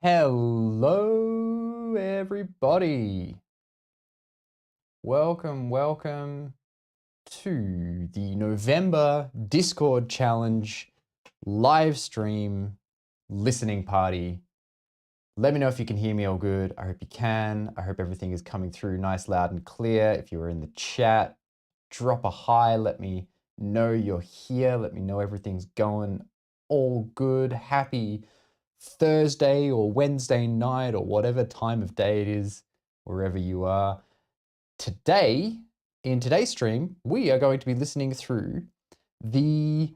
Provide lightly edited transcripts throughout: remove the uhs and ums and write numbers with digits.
Hello, everybody. Welcome to the November Discord Challenge live stream listening party. Let me know if you can hear me all good. I hope you can. I hope everything is coming through nice, loud, and clear. If you are in the chat, drop a hi. Let me know you're here. Let me know everything's going all good. Happy Thursday or Wednesday night or whatever time of day it is, wherever you are. Today, in today's stream, we are going to be listening through the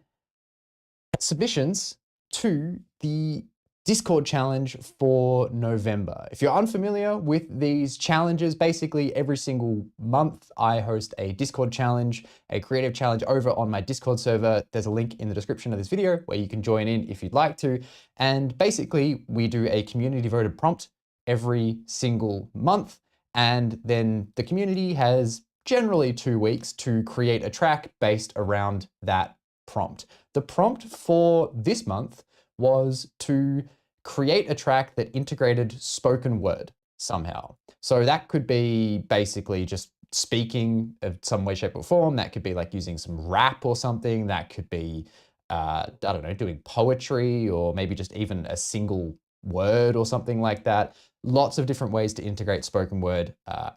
submissions to the Discord challenge for November. If you're unfamiliar with these challenges, basically every single month I host a Discord challenge, a creative challenge over on my Discord server. There's a link in the description of this video where you can join in if you'd like to. And basically we do a community voted prompt every single month. And then the community has generally 2 weeks to create a track based around that prompt. The prompt for this month was to create a track that integrated spoken word somehow. So that could be basically just speaking of some way, shape, or form. That could be like using some rap or something. That could be, I don't know, doing poetry, or maybe just even a single word or something like that. Lots of different ways to integrate spoken word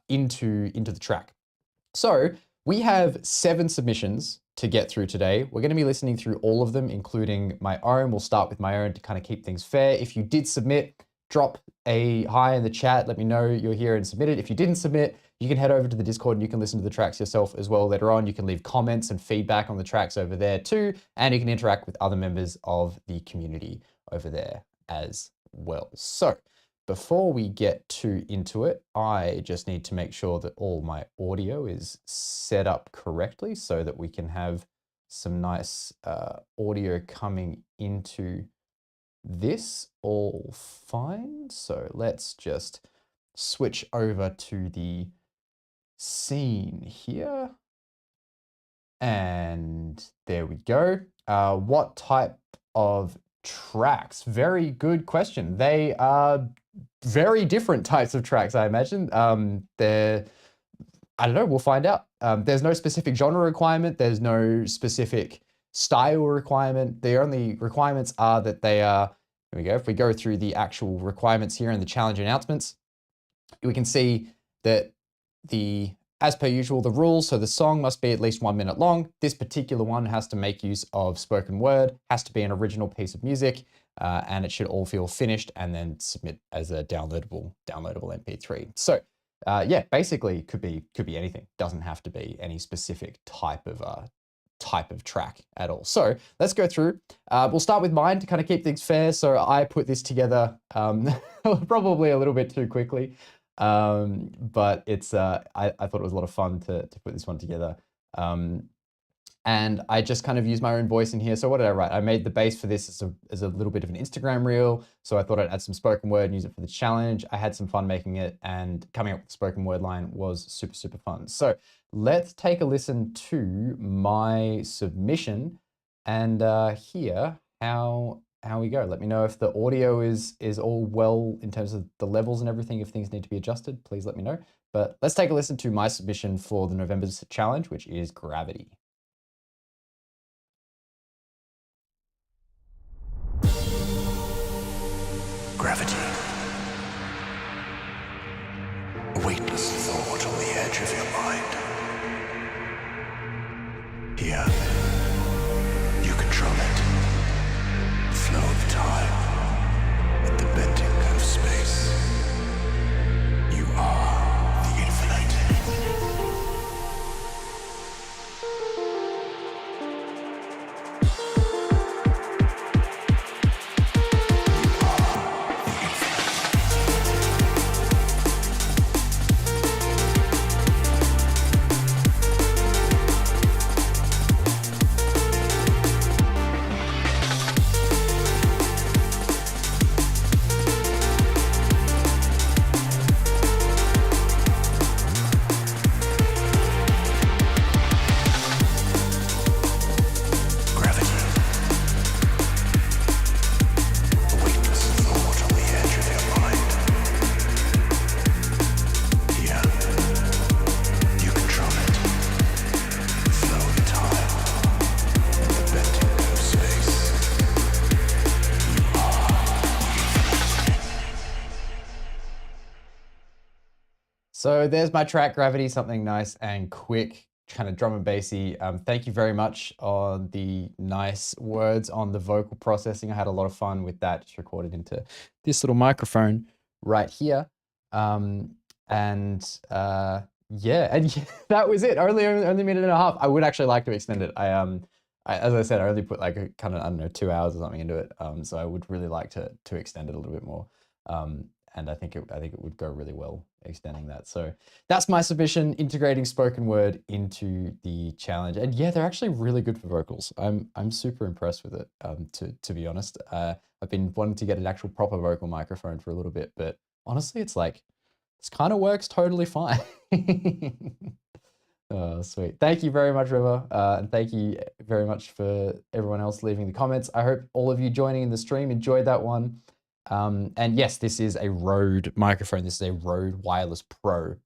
into the track. So we have 7 submissions to get through today. We're going to be listening through all of them, including my own. We'll start with my own to kind of keep things fair. If you did submit, drop a hi in the chat. Let me know you're here and submitted. If you didn't submit, you can head over to the Discord and you can listen to the tracks yourself as well later on. You can leave comments and feedback on the tracks over there too, and you can interact with other members of the community over there as well. So before we get too into it, I just need to make sure that all my audio is set up correctly so that we can have some nice audio coming into this all fine. So let's just switch over to the scene here. And there we go. What type of tracks? Very good question. They are very different types of tracks, I imagine. I don't know, we'll find out. There's no specific genre requirement. There's no specific style requirement. The only requirements are that they are, here we go. If we go through the actual requirements here in the challenge announcements, we can see that as per usual, the rules, so the song must be at least 1 minute long. This particular one has to make use of spoken word, has to be an original piece of music, and it should all feel finished and then submit as a downloadable MP3. So yeah, basically could be anything. Doesn't have to be any specific type of track at all. So let's go through. We'll start with mine to kind of keep things fair. So I put this together probably a little bit too quickly. But it's I thought it was a lot of fun to put this one together. And I just kind of used my own voice in here. So what did I write? I made the base for this as a little bit of an Instagram reel. So I thought I'd add some spoken word and use it for the challenge. I had some fun making it, and coming up with the spoken word line was super, super fun. So let's take a listen to my submission and hear how we go. Let me know if the audio is all well in terms of the levels and everything. If things need to be adjusted, please let me know. But let's take a listen to my submission for the November's challenge, which is Gravity. Gravity. A weightless thought on the edge of your mind. Here, you control it. The flow of time and the bending of space. You are the infinite. So there's my track, Gravity, something nice and quick, kind of drum and bassy. Thank you very much on the nice words on the vocal processing. I had a lot of fun with that, just recorded into this little microphone right here. Yeah, that was it. Only a minute and a half. I would actually like to extend it. As I said, I only put like a kind of, I don't know, 2 hours or something into it. So I would really like to extend it a little bit more. And I think it would go really well extending that. So that's my submission, integrating spoken word into the challenge. And yeah, they're actually really good for vocals. I'm super impressed with it, to be honest. I've been wanting to get an actual proper vocal microphone for a little bit, but honestly, it's like, this kind of works totally fine. Oh, sweet. Thank you very much, River. And thank you very much for everyone else leaving the comments. I hope all of you joining in the stream enjoyed that one. And yes, this is a Rode microphone. This is a Rode Wireless Pro.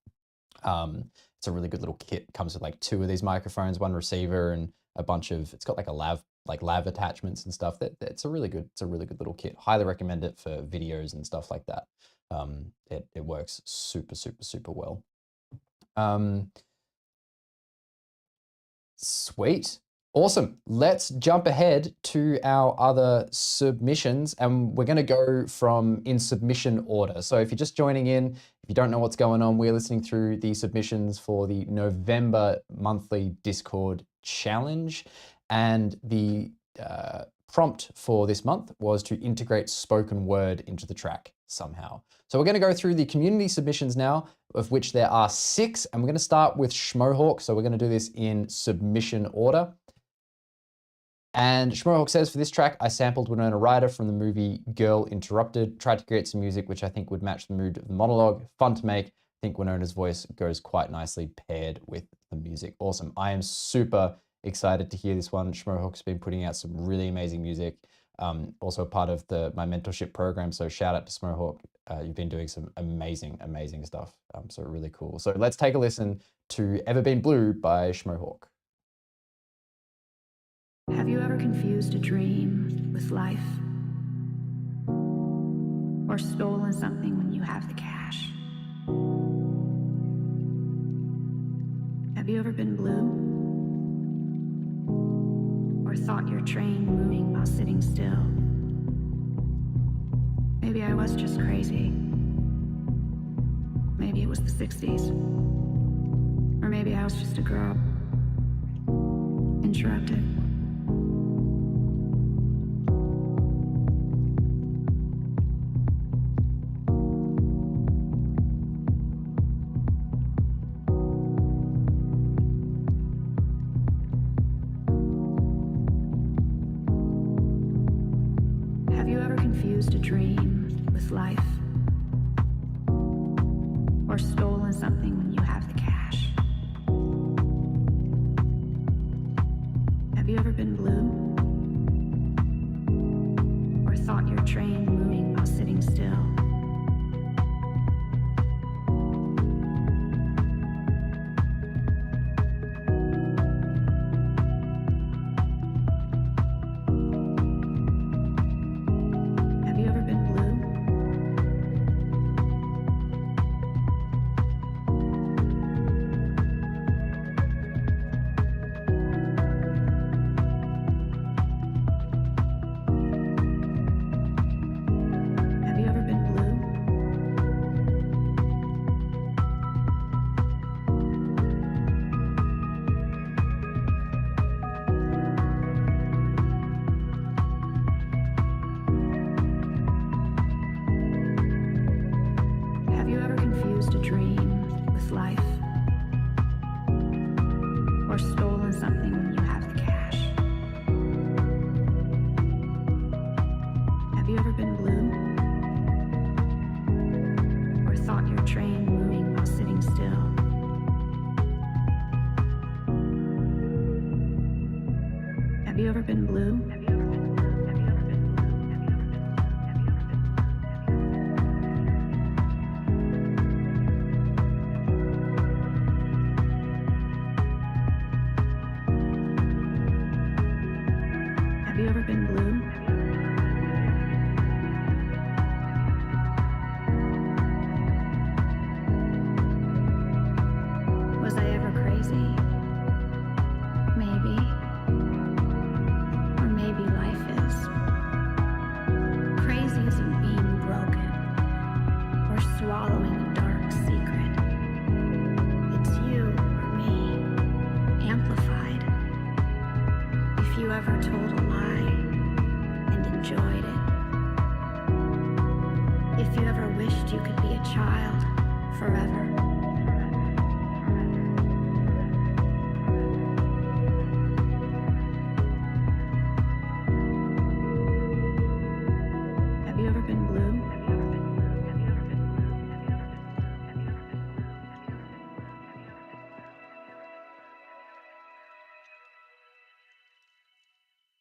It's a really good little kit. It comes with like 2 of these microphones, 1 receiver, and a bunch of, it's got like a lav attachments and stuff. It's a really good little kit. Highly recommend it for videos and stuff like that. It works super, super, super well. Sweet. Awesome. Let's jump ahead to our other submissions, and we're going to go in submission order. So if you're just joining in, if you don't know what's going on, we're listening through the submissions for the November monthly Discord challenge, and the prompt for this month was to integrate spoken word into the track somehow. So we're going to go through the community submissions now, of which there are 6, and we're going to start with Schmohawk. So we're going to do this in submission order. And Schmohawk says, for this track, I sampled Winona Ryder from the movie Girl Interrupted, tried to create some music which I think would match the mood of the monologue. Fun to make. I think Winona's voice goes quite nicely paired with the music. Awesome. I am super excited to hear this one. Schmohawk's been putting out some really amazing music. Also part of my mentorship program. So shout out to Schmohawk. You've been doing some amazing, amazing stuff. So really cool. So let's take a listen to Ever Been Blue by Schmohawk. Have you ever confused a dream with life? Or stolen something when you have the cash? Have you ever been blue? Or thought your train moving while sitting still? Maybe I was just crazy. Maybe it was the 60s. Or maybe I was just a girl. Interrupted. Have you ever confused a dream with life? Or stolen something when you have the cash? Have you ever been blue? Or thought your train moving while sitting still? Have you ever been blue? Have you ever been blue? Have you ever confused a dream with life? Or stolen something when you have the cash? Have you ever been blue? Or thought your train moving while sitting still? Have you ever been blue? Have you ever been blue? Have you ever been blue? Have you ever been blue? Have you ever been Have you ever been blue? you could be a child forever. Have you ever been blue?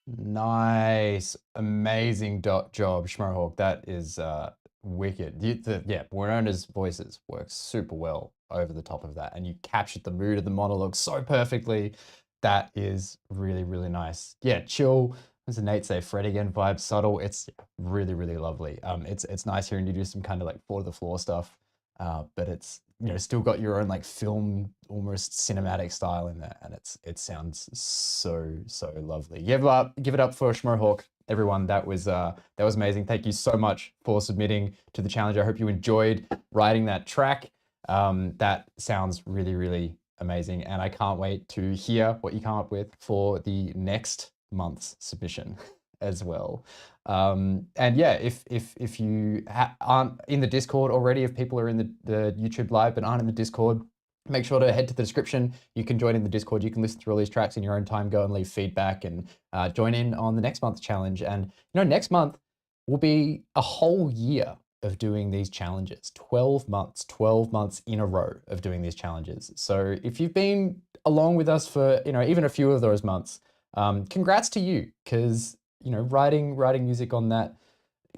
Nice, amazing job, Schmohawk. That is wicked. Yeah, Winona's voices work super well over the top of that, and you captured the mood of the monologue so perfectly. That is really, really nice. Yeah, chill. As Nate say, Fred again vibe, subtle. It's really, really lovely. It's nice hearing you do some kind of like four to the floor stuff, but it's still got your own like film, almost cinematic style in there, and it sounds so lovely. Give it up for Schmohawk, everyone. That was amazing. Thank you so much for submitting to the challenge. I hope you enjoyed writing that track. That sounds really, really amazing, and I can't wait to hear what you come up with for the next month's submission as well. And yeah, if you aren't in the Discord already, if people are in the YouTube live but aren't in the Discord, make sure to head to the description. You can join in the Discord. You can listen through all these tracks in your own time, go and leave feedback, and join in on the next month's challenge. And next month will be a whole year of doing these challenges. 12 months in a row of doing these challenges. So if you've been along with us for even a few of those months, congrats to you, because writing music on that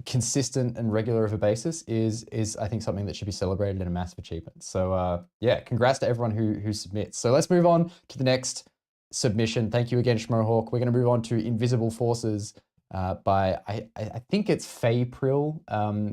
consistent and regular of a basis is I think something that should be celebrated and a massive achievement. So yeah, congrats to everyone who submits. So let's move on to the next submission. Thank you again, Schmohawk. We're going to move on to Invisible Forces by I think it's Fayepril,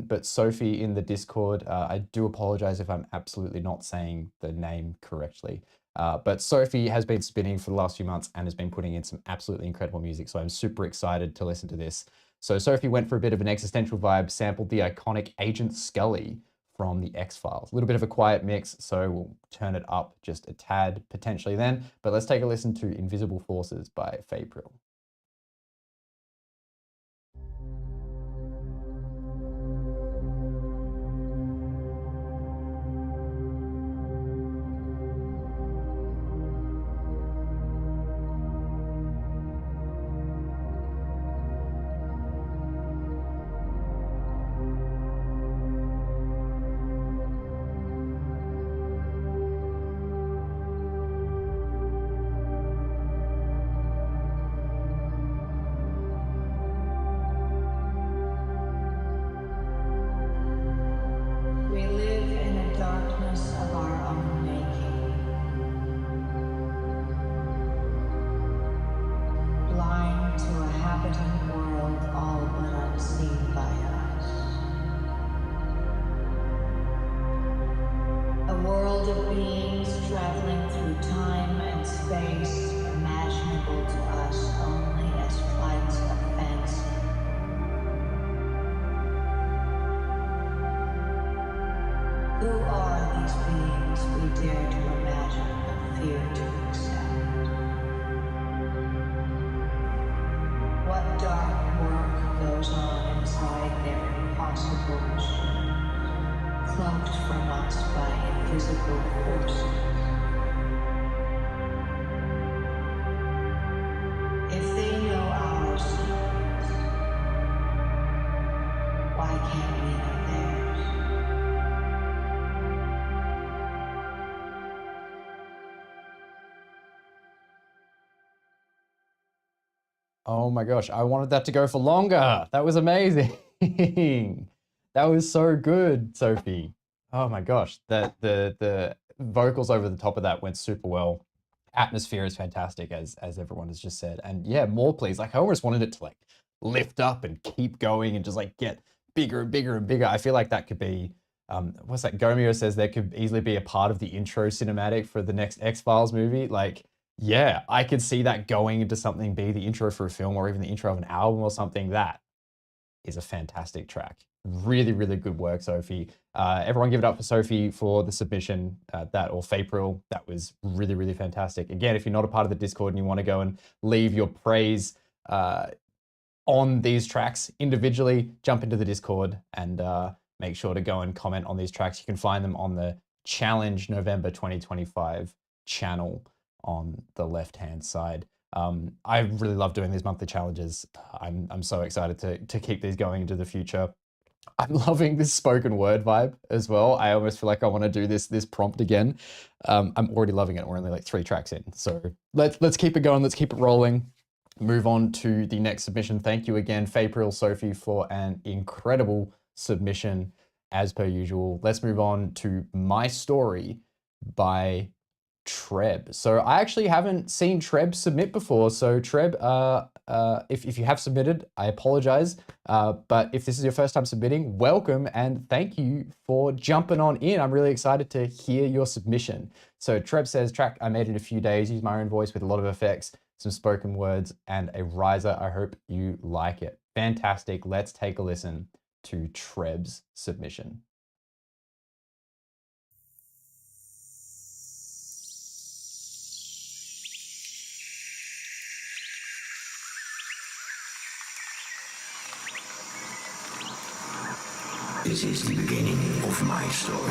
but Sophie in the Discord. I do apologize if I'm absolutely not saying the name correctly. But Sophie has been spinning for the last few months and has been putting in some absolutely incredible music. So I'm super excited to listen to this. So Sophie went for a bit of an existential vibe, sampled the iconic Agent Scully from the X-Files. A little bit of a quiet mix, so we'll turn it up just a tad potentially then. But let's take a listen to Invisible Forces by Fayepril. We live in a darkness of our own making, blind to a habitant world all but unseen by us. A world of beings traveling through time and space, imaginable to us only as flights of fancy. Who are these beings we dare to imagine but fear to accept? What dark work goes on inside their impossible machines, cloaked from us by invisible forces? If they know our secrets, why can't we know theirs? Oh my gosh, I wanted that to go for longer. That was amazing. That was so good, Sophie. Oh my gosh, the vocals over the top of that went super well. Atmosphere is fantastic, as everyone has just said. And yeah, more please. Like I almost wanted it to like lift up and keep going and just like get bigger and bigger and bigger. I feel like that could be what's that? Gomeo says there could easily be a part of the intro cinematic for the next X-Files movie. Like, yeah, I could see that going into something, be the intro for a film or even the intro of an album or something. That is a fantastic track. Really, really good work, Sophie. Everyone give it up for Sophie for the submission, or Fayepril. That was really, really fantastic. Again, if you're not a part of the Discord and you want to go and leave your praise on these tracks individually, jump into the Discord and make sure to go and comment on these tracks. You can find them on the Challenge November 2025 channel on the left-hand side. I really love doing these monthly challenges. I'm so excited to keep these going into the future. I'm loving this spoken word vibe as well. I almost feel like I want to do this prompt again. I'm already loving it. We're only like 3 tracks in. So let's keep it going. Let's keep it rolling. Move on to the next submission. Thank you again, Fapril Sophie, for an incredible submission as per usual. Let's move on to My Story by Treb. So I actually haven't seen Treb submit before. So Treb, if you have submitted, I apologize. But if this is your first time submitting, welcome and thank you for jumping on in. I'm really excited to hear your submission. So Treb says, track I made in a few days, use my own voice with a lot of effects, some spoken words and a riser. I hope you like it. Fantastic. Let's take a listen to Treb's submission. This is the beginning of my story.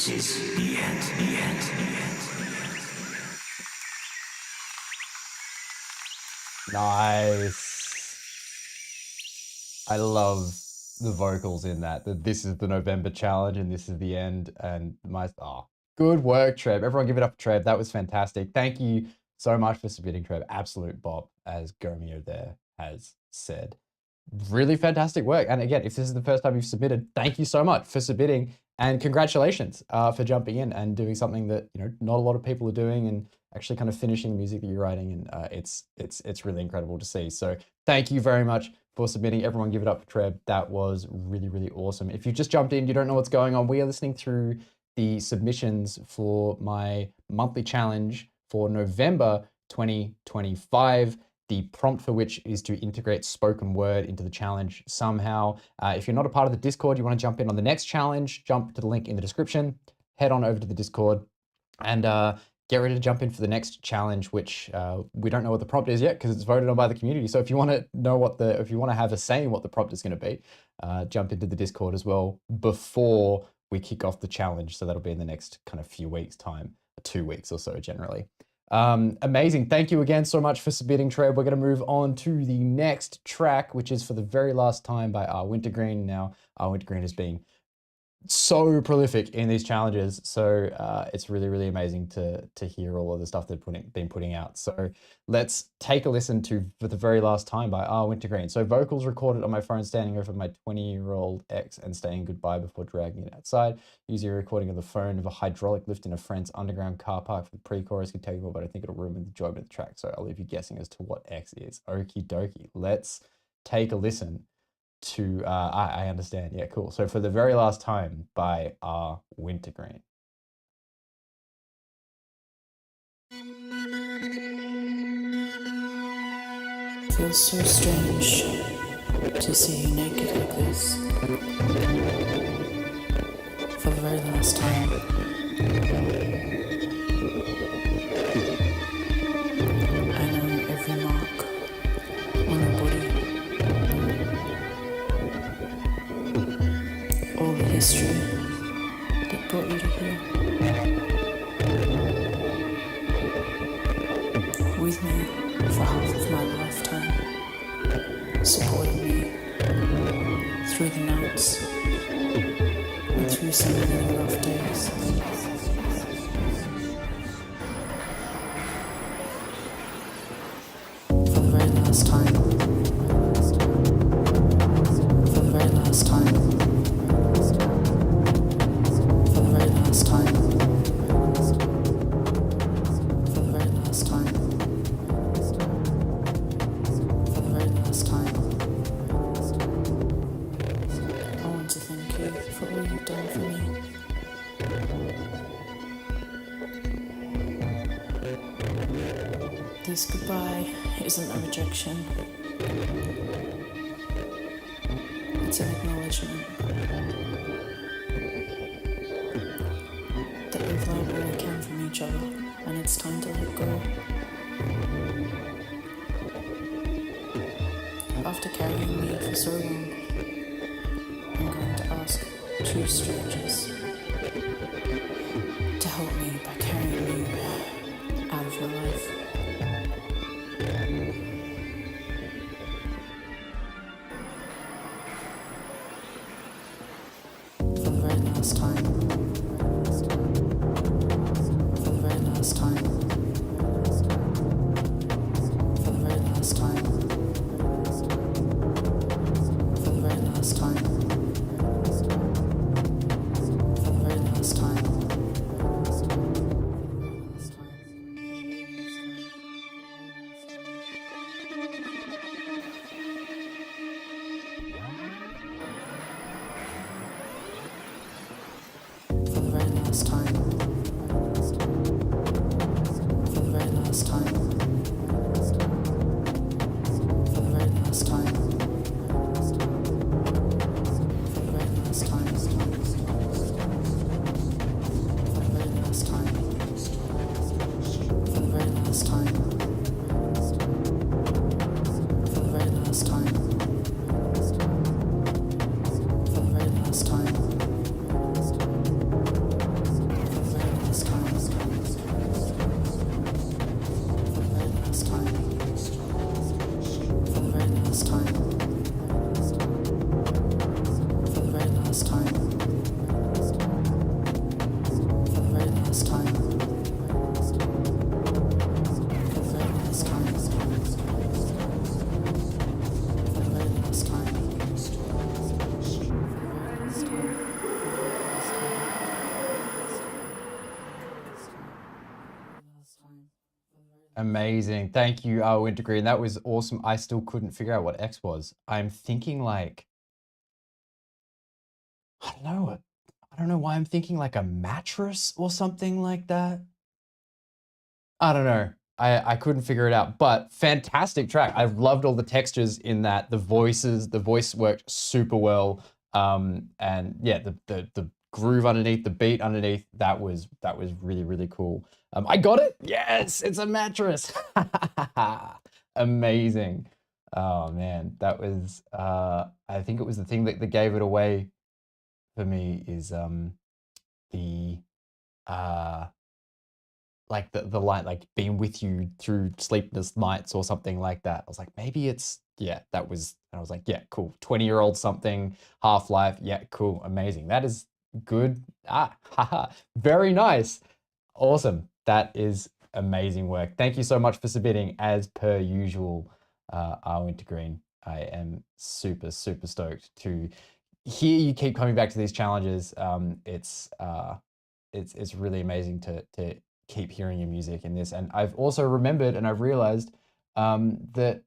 This is the end, the end, the end. Nice. I love the vocals in that. That this is the November challenge and this is the end. And good work, Treb. Everyone give it up for Treb. That was fantastic. Thank you so much for submitting, Treb. Absolute bop, as Gomeo there has said. Really fantastic work. And again, if this is the first time you've submitted, thank you so much for submitting, and congratulations for jumping in and doing something that, you know, not a lot of people are doing, and actually kind of finishing the music that you're writing. And it's really incredible to see. So thank you very much for submitting. Everyone give it up for Treb. That was really, really awesome. If you just jumped in, you don't know what's going on, we are listening through the submissions for my monthly challenge for November 2025. The prompt for which is to integrate spoken word into the challenge somehow. If you're not a part of the Discord, you want to jump in on the next challenge, jump to the link in the description, head on over to the Discord, and get ready to jump in for the next challenge, which we don't know what the prompt is yet because it's voted on by the community. So if you want to know if you want to have a say in what the prompt is going to be, jump into the Discord as well before we kick off the challenge. So that'll be in the next kind of few weeks' time, 2 weeks or so generally. Amazing. Thank you again so much for submitting, Treb. We're going to move on to the next track, which is For the Very Last Time by Wintergreen. Now, Wintergreen is being so prolific in these challenges, so it's really, really amazing to hear all of the stuff they've been putting out. So let's take a listen to For the Very Last Time by Wintergreen. So vocals recorded on my phone standing over my 20-year-old ex and saying goodbye before dragging it outside. Using a recording of the phone of a hydraulic lift in a friend's underground car park for the pre-chorus could tell you more, but I think it'll ruin the enjoyment of the track. So I'll leave you guessing as to what X is. Okie dokie. Let's take a listen to I understand. Yeah, cool. So For the Very Last Time by Wintergreen. Feels so strange to see you naked like this for the very last time. I know every mark on your body, all the history that brought you to here. With me for half of my lifetime, supporting me through the nights and through some of the rough days. For the very last time. For the very last time. For the very last time. For the very last time. For the very last time. I want to thank you for all you've done for me. This goodbye isn't a rejection. It's an acknowledgement that we've learned all we can from each other, and it's time to let go. After carrying me for so long, I'm going to ask 2 strangers to help me by carrying you out of your life. For the very last time. For the very last time. For the very last time. For the very last time. For the very last time. For the very last time. For the very last time. For the very last time. For the very last time. For the very last time. For the very last time. For the very last time. For the very last time. Amazing. Thank you, Wintergreen. That was awesome. I still couldn't figure out what X was. I'm thinking like, I don't know. I don't know why I'm thinking like a mattress or something like that. I don't know. I couldn't figure it out, but fantastic track. I've loved all the textures in that. The voice worked super well. And yeah, the groove underneath, the beat underneath, that was really, really cool. I got it. Yes, it's a mattress. Amazing. Oh man, that was I think it was the thing that gave it away for me is the like the line, like being with you through sleepless nights or something like that. I was like, maybe it's, yeah, that was, and I was like, yeah, cool. 20-year-old something, Half-Life. Yeah, cool. Amazing. That is good. Haha. Very nice. Awesome. That is amazing work. Thank you so much for submitting as per usual, Wintergreen. I am super, super stoked to hear you keep coming back to these challenges. It's really amazing to keep hearing your music in this. And I've also remembered and I've realized that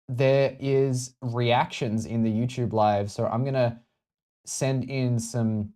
there is reactions in the YouTube live. So I'm gonna send in some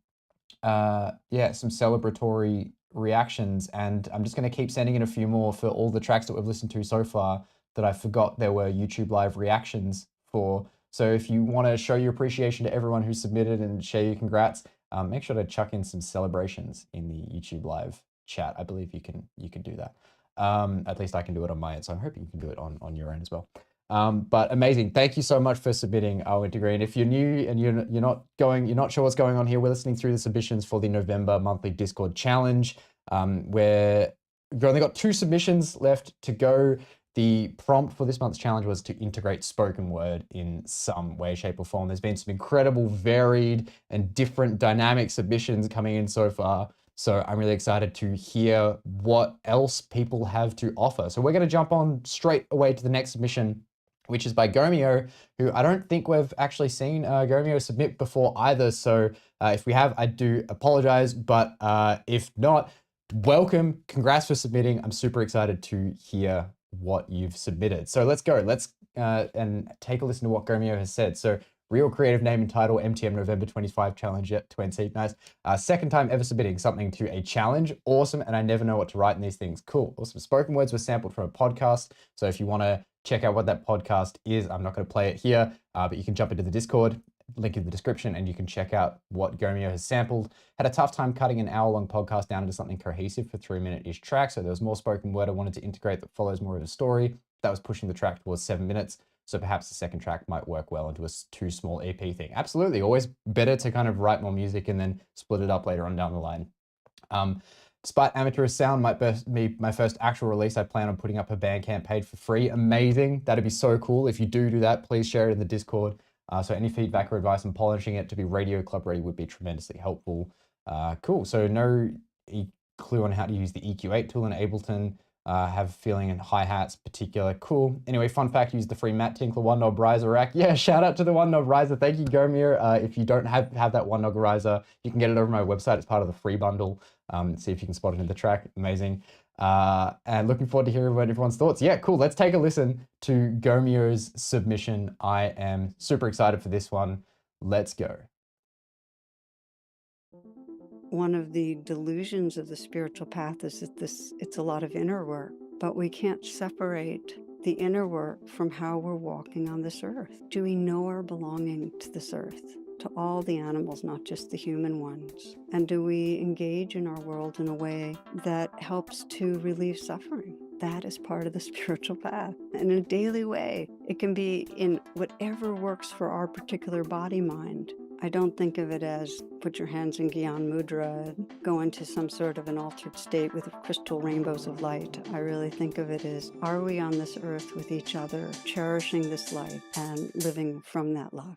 some celebratory reactions, and I'm just gonna keep sending in a few more for all the tracks that we've listened to so far that I forgot there were YouTube live reactions for. So if you want to show your appreciation to everyone who submitted and share your congrats, make sure to chuck in some celebrations in the YouTube live chat. I believe you can do that. At least I can do it on my end, so I'm hoping you can do it on your end as well. But amazing. Thank you so much for submitting, Wintergreen. If you're new and you're not sure what's going on here, we're listening through the submissions for the November monthly Discord challenge, where we've only got 2 submissions left to go. The prompt for this month's challenge was to integrate spoken word in some way, shape, or form. There's been some incredible, varied, and different dynamic submissions coming in so far. So I'm really excited to hear what else people have to offer. So we're going to jump on straight away to the next submission, which is by Gomeo, who I don't think we've actually seen Gomeo submit before either. So if we have, I do apologize. But if not, welcome. Congrats for submitting. I'm super excited to hear what you've submitted. So let's go. Let's and take a listen to what Gomeo has said. So real creative name and title, MTM November 25 challenge at 20. Nice. Second time ever submitting something to a challenge. Awesome. And I never know what to write in these things. Cool. Awesome. Spoken words were sampled from a podcast. So if you want to check out what that podcast is, I'm not going to play it here, but you can jump into the Discord, link in the description, and you can check out what Gomeo has sampled. Had a tough time cutting an hour-long podcast down into something cohesive for 3-minute-ish track. So there was more spoken word I wanted to integrate that follows more of a story. That was pushing the track towards 7 minutes. So perhaps the second track might work well into a 2 small EP thing. Absolutely. Always better to kind of write more music and then split it up later on down the line. Despite amateurish sound might be my first actual release, I plan on putting up a Bandcamp page for free. Amazing. That'd be so cool. If you do that, please share it in the Discord. So any feedback or advice on polishing it to be Radio Club ready would be tremendously helpful. Cool. So no clue on how to use the EQ8 tool in Ableton. Have feeling in hi-hats particular. Cool. Anyway, fun fact, use the free Matt Tinkler one knob riser rack. Yeah, shout out to the one knob riser. Thank you, Gomeo. If you don't have that one knob riser, you can get it over my website. It's part of the free bundle. See if you can spot it in the track. Amazing. And looking forward to hearing what everyone's thoughts. Yeah, cool. Let's take a listen to Gomeo's submission. I am super excited for this one. Let's go. One of the delusions of the spiritual path is that it's a lot of inner work, but we can't separate the inner work from how we're walking on this earth. Do we know our belonging to this earth, to all the animals, not just the human ones? And do we engage in our world in a way that helps to relieve suffering? That is part of the spiritual path. And in a daily way, it can be in whatever works for our particular body mind. I don't think of it as put your hands in Gyan Mudra, go into some sort of an altered state with crystal rainbows of light. I really think of it as, are we on this earth with each other, cherishing this life and living from that love?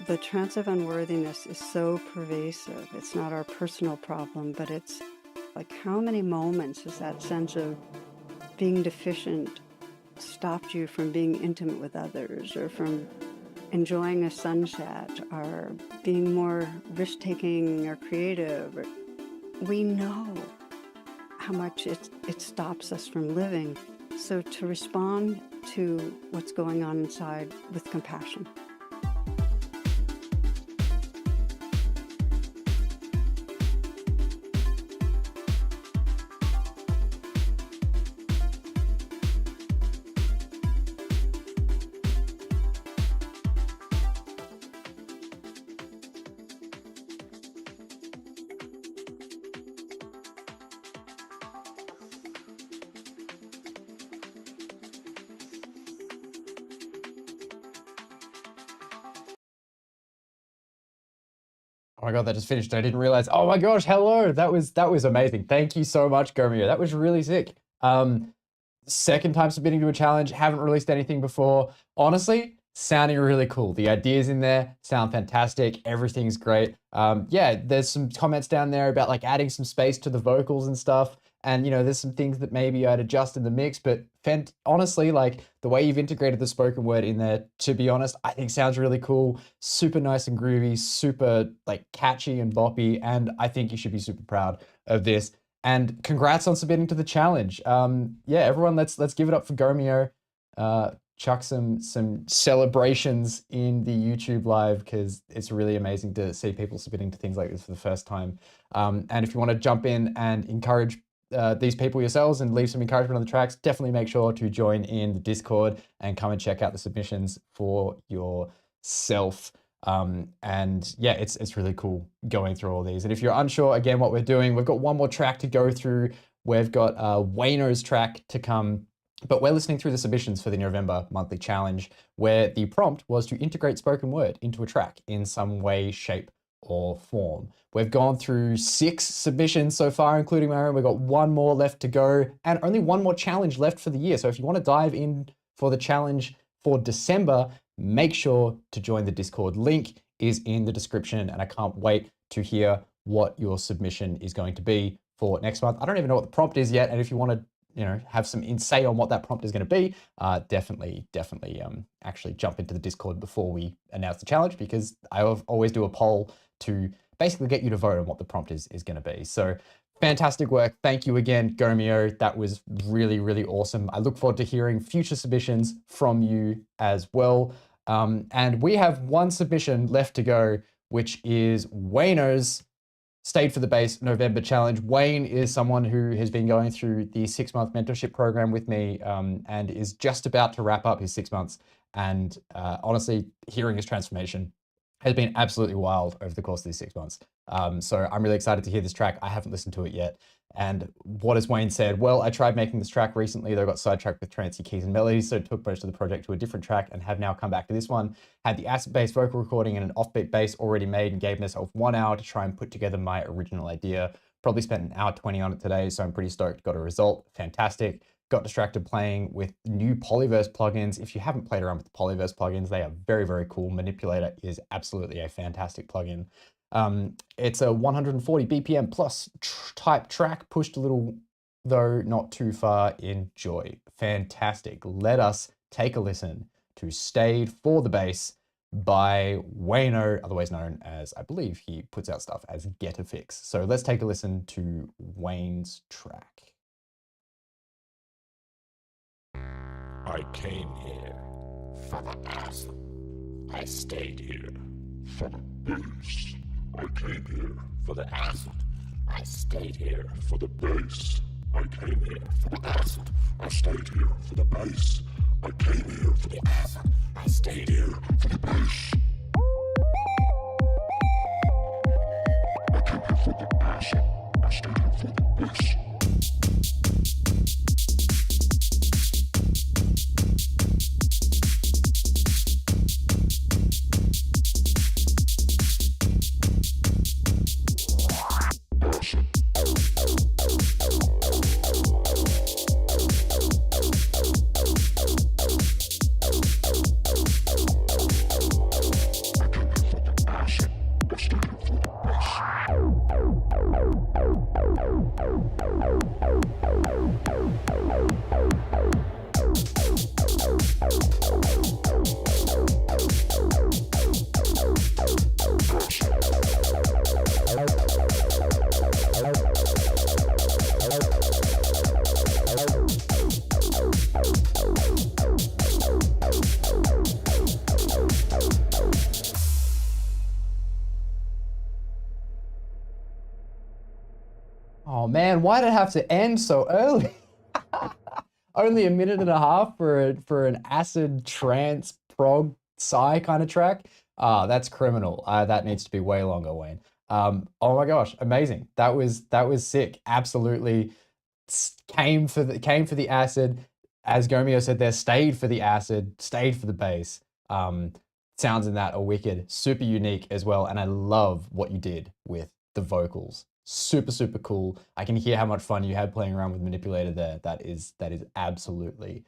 The trance of unworthiness is so pervasive. It's not our personal problem, but it's like how many moments has that sense of being deficient stopped you from being intimate with others, or from enjoying a sunset, or being more risk-taking or creative? We know how much it stops us from living. So to respond to what's going on inside with compassion. Oh my God, that just finished. I didn't realize. Oh my gosh, hello. That was amazing. Thank you so much, Gomeo. That was really sick. Second time submitting to a challenge. Haven't released anything before. Honestly, sounding really cool. The ideas in there sound fantastic. Everything's great. Yeah, there's some comments down there about like adding some space to the vocals and stuff. And, you know, there's some things that maybe I'd adjust in the mix, but honestly, like the way you've integrated the spoken word in there, to be honest, I think sounds really cool. Super nice and groovy, super like catchy and boppy. And I think you should be super proud of this. And congrats on submitting to the challenge. Yeah, everyone, let's give it up for Gomeo. Chuck some celebrations in the YouTube live, because it's really amazing to see people submitting to things like this for the first time. And if you want to jump in and encourage these people yourselves and leave some encouragement on the tracks, definitely make sure to join in the Discord and come and check out the submissions for yourself. And yeah, it's really cool going through all these. And if you're unsure, again, what we're doing, we've got one more track to go through. We've got Wayno's track to come, but we're listening through the submissions for the November monthly challenge, where the prompt was to integrate spoken word into a track in some way, shape, or form. We've gone through 6 submissions so far, including my own. We've got 1 more left to go, and only 1 more challenge left for the year. So if you want to dive in for the challenge for December, make sure to join the Discord. Link is in the description, and I can't wait to hear what your submission is going to be for next month. I don't even know what the prompt is yet, and if you want to, you know, have some insight on what that prompt is going to be, definitely actually jump into the Discord before we announce the challenge, because I always do a poll to basically get you to vote on what the prompt is going to be. So fantastic work. Thank you again, Gomeo. That was really, really awesome. I look forward to hearing future submissions from you as well. And we have 1 submission left to go, which is Wayno's Stayed for the Bass November challenge. Wayne is someone who has been going through the 6-month mentorship program with me, and is just about to wrap up his 6 months. And honestly, hearing his transformation has been absolutely wild over the course of these 6 months. So I'm really excited to hear this track. I haven't listened to it yet. And what has Wayne said? Well, I tried making this track recently, though I got sidetracked with trancy keys and melodies, so took most of the project to a different track and have now come back to this one. Had the acid-based vocal recording and an offbeat bass already made, and gave myself 1 hour to try and put together my original idea. Probably spent an hour 20 on it today, so I'm pretty stoked. Got a result. Fantastic. Got distracted playing with new Polyverse plugins. If you haven't played around with the Polyverse plugins, they are very, very cool. Manipulator is absolutely a fantastic plugin. It's a 140 BPM plus type track, pushed a little, though not too far. Enjoy. Fantastic. Let us take a listen to Stayed for the Bass by Wayno, otherwise known as, I believe he puts out stuff as Get a Fix. So let's take a listen to Wayne's track. I came here for the acid. I stayed here for the bass. I came here for the acid. I stayed here for the bass. I came here for the acid. I stayed here for the bass. I came here for the acid. I stayed here for the bass. I came here for the acid. I stayed here for the bass. Oh man, why did it have to end so early? Only a minute and a half for an acid trance prog psy kind of track. That's criminal. That needs to be way longer, Wayne. Oh my gosh, amazing. That was sick. Absolutely came for the acid. As Gomeo said there, stayed for the acid, stayed for the bass. Sounds in that are wicked, super unique as well. And I love what you did with the vocals. Super, super cool. I can hear how much fun you had playing around with Manipulator there. That is absolutely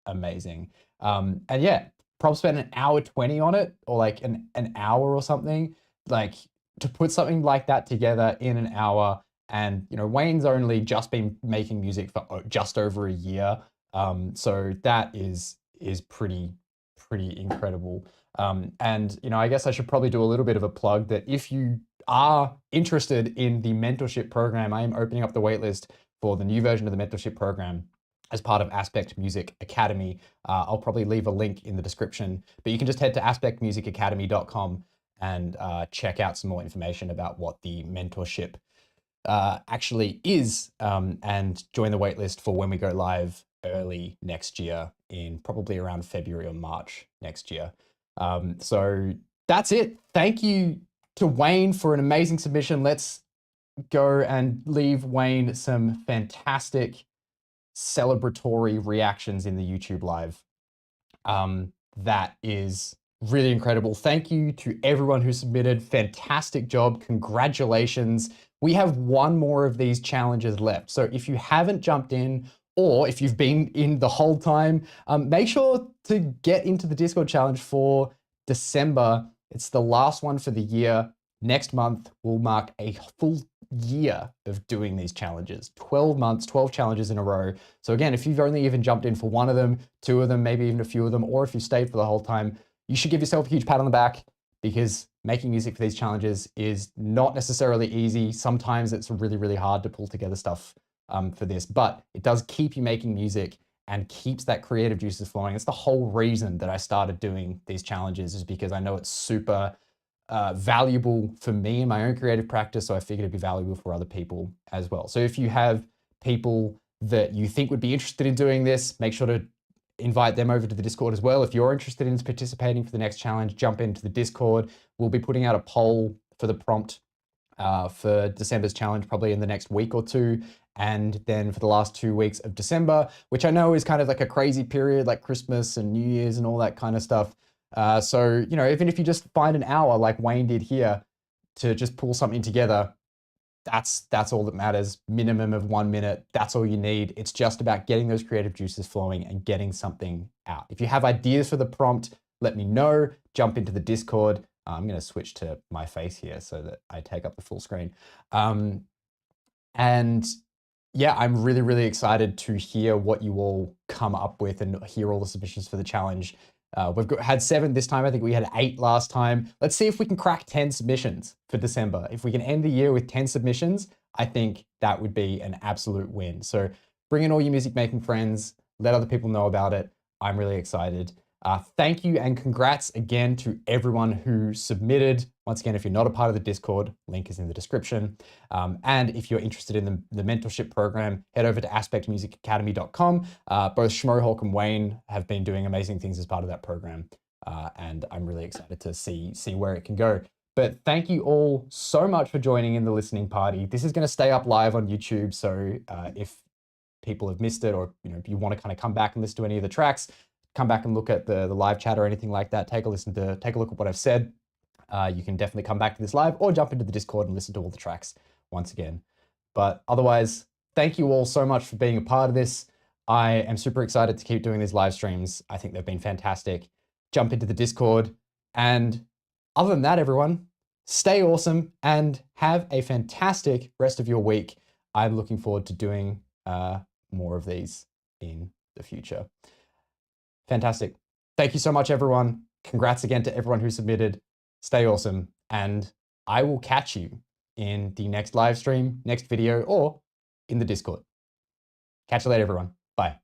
amazing. And yeah, probably spent an hour 20 on it, or like an hour or something. Like, to put something like that together in an hour. And you know, Wayne's only just been making music for just over a year. So that is pretty incredible. And you know, I guess I should probably do a little bit of a plug that if you are interested in the mentorship program, I am opening up the waitlist for the new version of the mentorship program as part of Aspect Music Academy. I'll probably leave a link in the description, but you can just head to aspectmusicacademy.com and check out some more information about what the mentorship actually is, and join the waitlist for when we go live early next year, in probably around February or March next year. So that's it. Thank you to Wayne for an amazing submission. Let's go and leave Wayne some fantastic celebratory reactions in the YouTube live. That is really incredible. Thank you to everyone who submitted. Fantastic job. Congratulations. We have one more of these challenges left. So if you haven't jumped in, or if you've been in the whole time, make sure to get into the Discord challenge for December. It's the last one for the year. Next month will mark a full year of doing these challenges. 12 months, 12 challenges in a row. So again, if you've only even jumped in for one of them, two of them, maybe even a few of them, or if you stayed for the whole time, you should give yourself a huge pat on the back, because making music for these challenges is not necessarily easy. Sometimes it's really, really hard to pull together stuff for this, but it does keep you making music and keeps that creative juices flowing. It's the whole reason that I started doing these challenges, is because I know it's super valuable for me in my own creative practice. So I figured it'd be valuable for other people as well. So if you have people that you think would be interested in doing this, make sure to invite them over to the Discord as well. If you're interested in participating for the next challenge, jump into the Discord. We'll be putting out a poll for the prompt for December's challenge probably in the next week or two. And then for the last 2 weeks of December, which I know is kind of like a crazy period, like Christmas and New Year's and all that kind of stuff. So, you know, even if you just find an hour like Wayne did here to just pull something together, that's all that matters. Minimum of 1 minute. That's all you need. It's just about getting those creative juices flowing and getting something out. If you have ideas for the prompt, let me know. Jump into the Discord. I'm going to switch to my face here so that I take up the full screen. And yeah, I'm really, really excited to hear what you all come up with and hear all the submissions for the challenge. We've had 7 this time. I think we had 8 last time. Let's see if we can crack 10 submissions for December. If we can end the year with 10 submissions, I think that would be an absolute win. So bring in all your music making friends, let other people know about it. I'm really excited. Thank you and congrats again to everyone who submitted. Once again, if you're not a part of the Discord, link is in the description. And if you're interested in the mentorship program, head over to aspectmusicacademy.com. Both Schmohawk and Wayne have been doing amazing things as part of that program. And I'm really excited to see where it can go. But thank you all so much for joining in the listening party. This is going to stay up live on YouTube. So if people have missed it, or if you want to kind of come back and listen to any of the tracks, come back and look at the live chat or anything like that, take a look at what I've said. You can definitely come back to this live or jump into the Discord and listen to all the tracks once again. But otherwise, thank you all so much for being a part of this. I am super excited to keep doing these live streams. I think they've been fantastic. Jump into the Discord. And other than that, everyone, stay awesome and have a fantastic rest of your week. I'm looking forward to doing more of these in the future. Fantastic. Thank you so much, everyone. Congrats again to everyone who submitted. Stay awesome. And I will catch you in the next live stream, next video, or in the Discord. Catch you later, everyone. Bye.